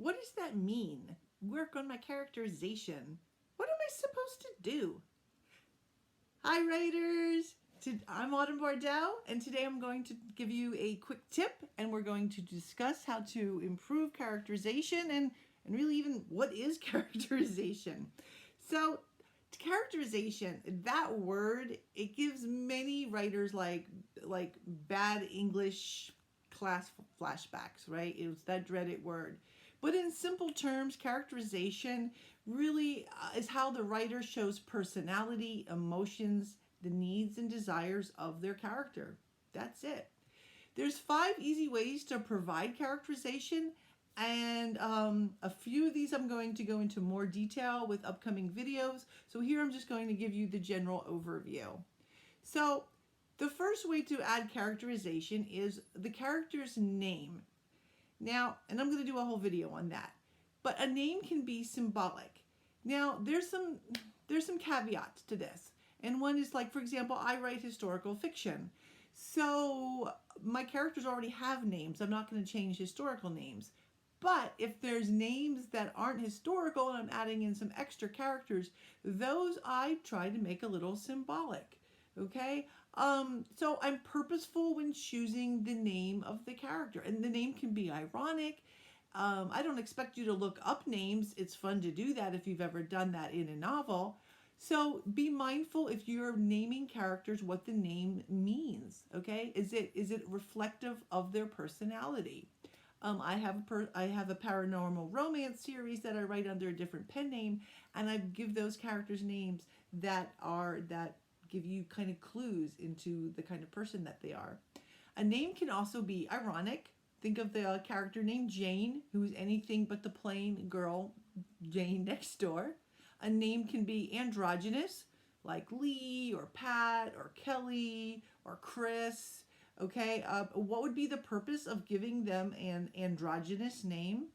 What does that mean? Work on my characterization. What am I supposed to do? Hi, writers! I'm Autumn Bardot, and today I'm going to give you a quick tip, and we're going to discuss how to improve characterization and really even what is characterization. So, characterization, that word, it gives many writers like bad English class flashbacks, right? It was that dreaded word. But in simple terms, characterization really is how the writer shows personality, emotions, the needs and desires of their character. That's it. There's 5 easy ways to provide characterization, and a few of these I'm going to go into more detail with upcoming videos. So here I'm just going to give you the general overview. So the first way to add characterization is the character's name. Now, and I'm going to do a whole video on that, but a name can be symbolic. Now, there's some caveats to this. And one is like, for example, I write historical fiction. So my characters already have names. I'm not going to change historical names. But if there's names that aren't historical and I'm adding in some extra characters, those I try to make a little symbolic. Okay? So I'm purposeful when choosing the name of the character. And the name can be ironic. I don't expect you to look up names. It's fun to do that if you've ever done that in a novel. So be mindful if you're naming characters what the name means, okay? Is it reflective of their personality? I have a paranormal romance series that I write under a different pen name, and I give those characters names that give you kind of clues into the kind of person that they are. A name can also be ironic. Think of the character named Jane, who's anything but the plain girl Jane next door. A name can be androgynous, like Lee or Pat or Kelly or Chris. Okay, what would be the purpose of giving them an androgynous name?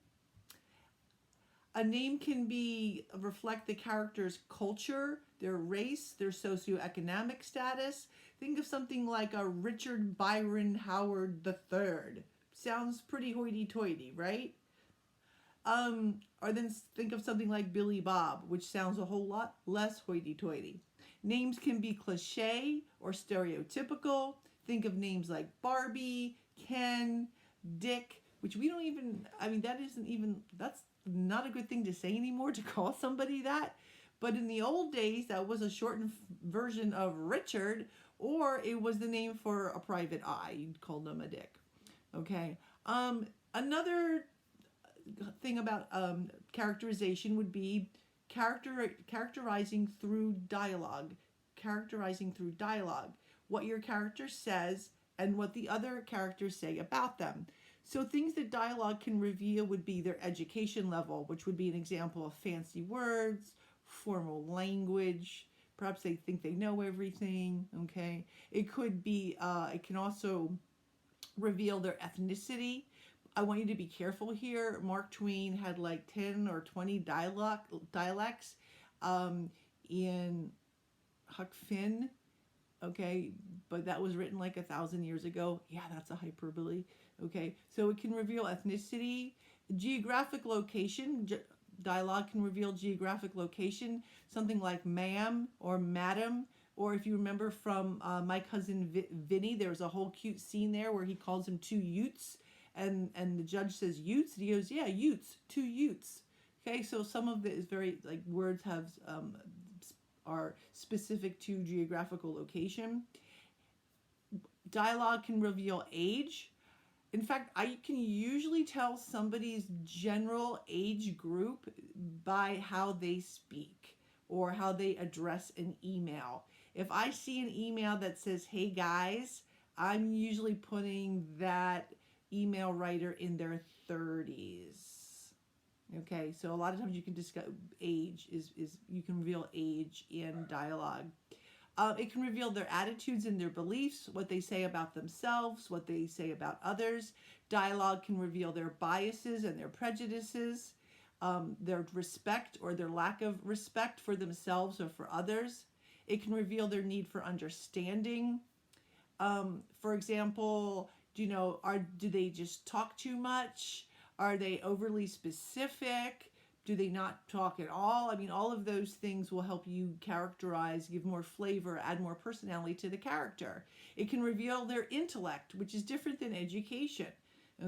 A name can be reflect the character's culture, their race, their socio-economic status. Think of something like a Richard Byron Howard III. Sounds pretty hoity-toity, right? Or then think of something like Billy Bob, which sounds a whole lot less hoity-toity. Names can be cliché or stereotypical. Think of names like Barbie, Ken, Dick, which we don't even, that's not a good thing to say anymore, to call somebody that. But in the old days, that was a shortened version of Richard, or it was the name for a private eye. You'd call them a Dick. Okay. Another thing about characterization would be characterizing through dialogue. Characterizing through dialogue. What your character says and what the other characters say about them. So things that dialogue can reveal would be their education level, which would be an example of fancy words, formal language. Perhaps they think they know everything. Okay. It could be, it can also reveal their ethnicity. I want you to be careful here. Mark Twain had like 10 or 20 dialects in Huck Finn. Okay, but that was written like 1,000 years ago. Yeah, that's a hyperbole. Okay, so it can reveal ethnicity, geographic location. Dialogue can reveal geographic location. Something like ma'am or madam. Or if you remember from My Cousin Vinny, there was a whole cute scene there where he calls him 2 Utes. And the judge says Utes. And he goes, yeah, Utes, 2 Utes. Okay, so some of it is very, like, words have are specific to geographical location. Dialogue can reveal age. In fact, I can usually tell somebody's general age group by how they speak or how they address an email. If I see an email that says, hey guys, I'm usually putting that email writer in their 30s. Okay, so a lot of times you can discuss age is you can reveal age in dialogue. It can reveal their attitudes and their beliefs, what they say about themselves, what they say about others. Dialogue can reveal their biases and their prejudices, their respect or their lack of respect for themselves or for others. It can reveal their need for understanding. For example, do they just talk too much? Are they overly specific? Do they not talk at all? I mean, all of those things will help you characterize, give more flavor, add more personality to the character. It can reveal their intellect, which is different than education.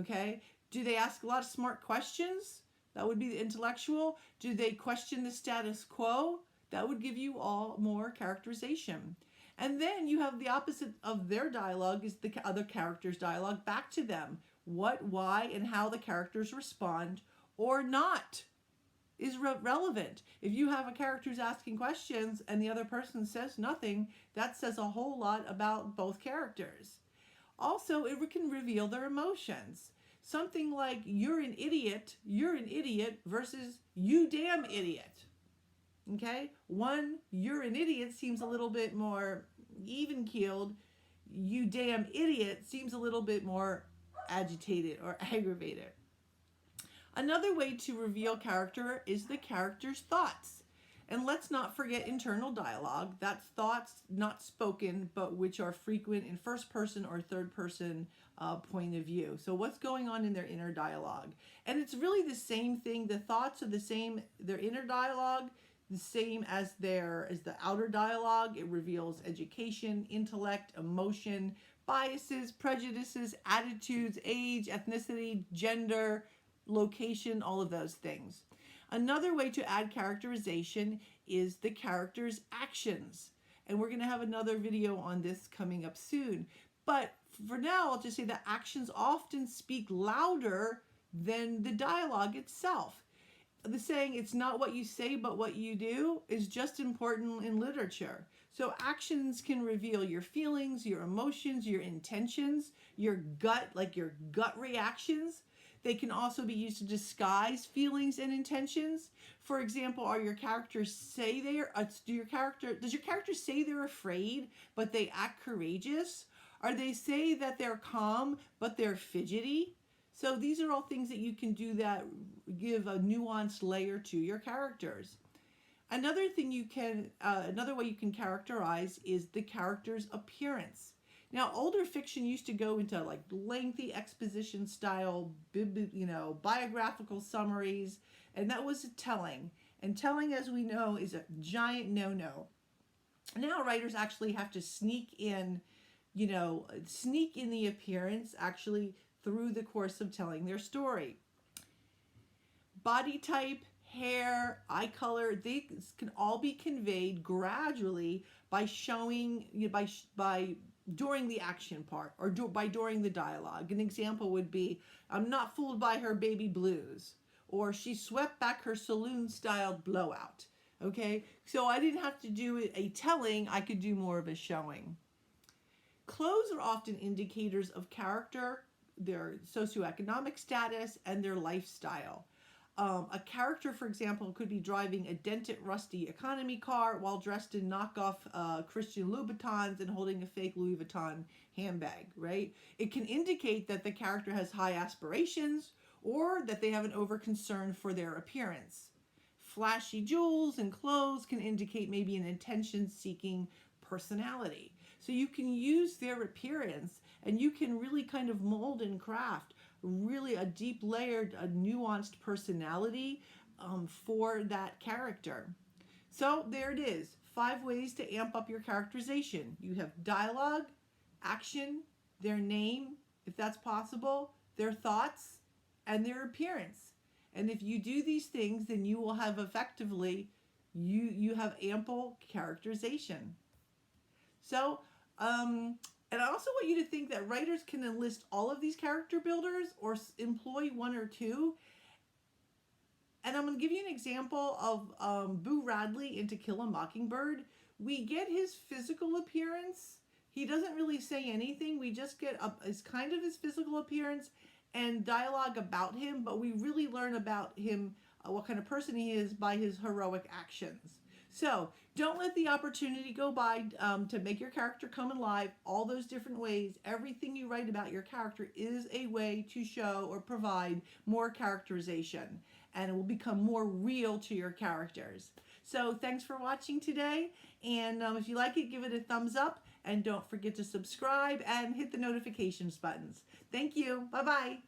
Okay? Do they ask a lot of smart questions? That would be the intellectual. Do they question the status quo? That would give you all more characterization. And then you have the opposite of their dialogue is the other character's dialogue back to them. What, why, and how the characters respond or not is relevant. If you have a character who's asking questions and the other person says nothing, that says a whole lot about both characters. Also, it can reveal their emotions. Something like you're an idiot versus you damn idiot. Okay? One, you're an idiot seems a little bit more even-keeled. You damn idiot seems a little bit more agitated or aggravated. Another way to reveal character is the character's thoughts. And let's not forget internal dialogue. That's thoughts not spoken, but which are frequent in first person or third person point of view. So what's going on in their inner dialogue? And it's really the same thing. The thoughts are the same, their inner dialogue, the same as the outer dialogue. It reveals education, intellect, emotion, biases, prejudices, attitudes, age, ethnicity, gender, location, all of those things. Another way to add characterization is the character's actions. And we're going to have another video on this coming up soon. But for now, I'll just say that actions often speak louder than the dialogue itself. The saying, it's not what you say, but what you do, is just important in literature. So actions can reveal your feelings, your emotions, your intentions, your gut reactions. They can also be used to disguise feelings and intentions. For example, does your character say they're afraid, but they act courageous? Or they say that they're calm, but they're fidgety? So these are all things that you can do that give a nuanced layer to your characters. Another way you can characterize is the character's appearance. Now, older fiction used to go into like lengthy exposition style, biographical summaries, and that was telling. And telling, as we know, is a giant no-no. Now writers actually have to sneak in the appearance actually through the course of telling their story. Body type, hair, eye color, these can all be conveyed gradually by showing, by during the action part or during the dialogue. An example would be, I'm not fooled by her baby blues, or she swept back her saloon-styled blowout. Okay, so I didn't have to do a telling, I could do more of a showing. Clothes are often indicators of character, their socioeconomic status, and their lifestyle. A character, for example, could be driving a dented, rusty economy car while dressed in knockoff Christian Louboutins and holding a fake Louis Vuitton handbag, right? It can indicate that the character has high aspirations or that they have an over-concern for their appearance. Flashy jewels and clothes can indicate maybe an attention-seeking personality. So you can use their appearance and you can really kind of mold and craft really a deep layered, a nuanced personality for that character. So there it is, 5 ways to amp up your characterization. You have dialogue, action, their name, if that's possible, their thoughts, and their appearance. And if you do these things, then you will have effectively, you have ample characterization. So, and I also want you to think that writers can enlist all of these character builders or employ 1 or 2. And I'm going to give you an example of Boo Radley in To Kill a Mockingbird. We get his physical appearance. He doesn't really say anything. We just get his physical appearance and dialogue about him, but we really learn about him, what kind of person he is, by his heroic actions. So don't let the opportunity go by to make your character come alive. All those different ways, everything you write about your character is a way to show or provide more characterization, and it will become more real to your characters. So thanks for watching today, and if you like it, give it a thumbs up, and don't forget to subscribe and hit the notifications buttons. Thank you. Bye-bye.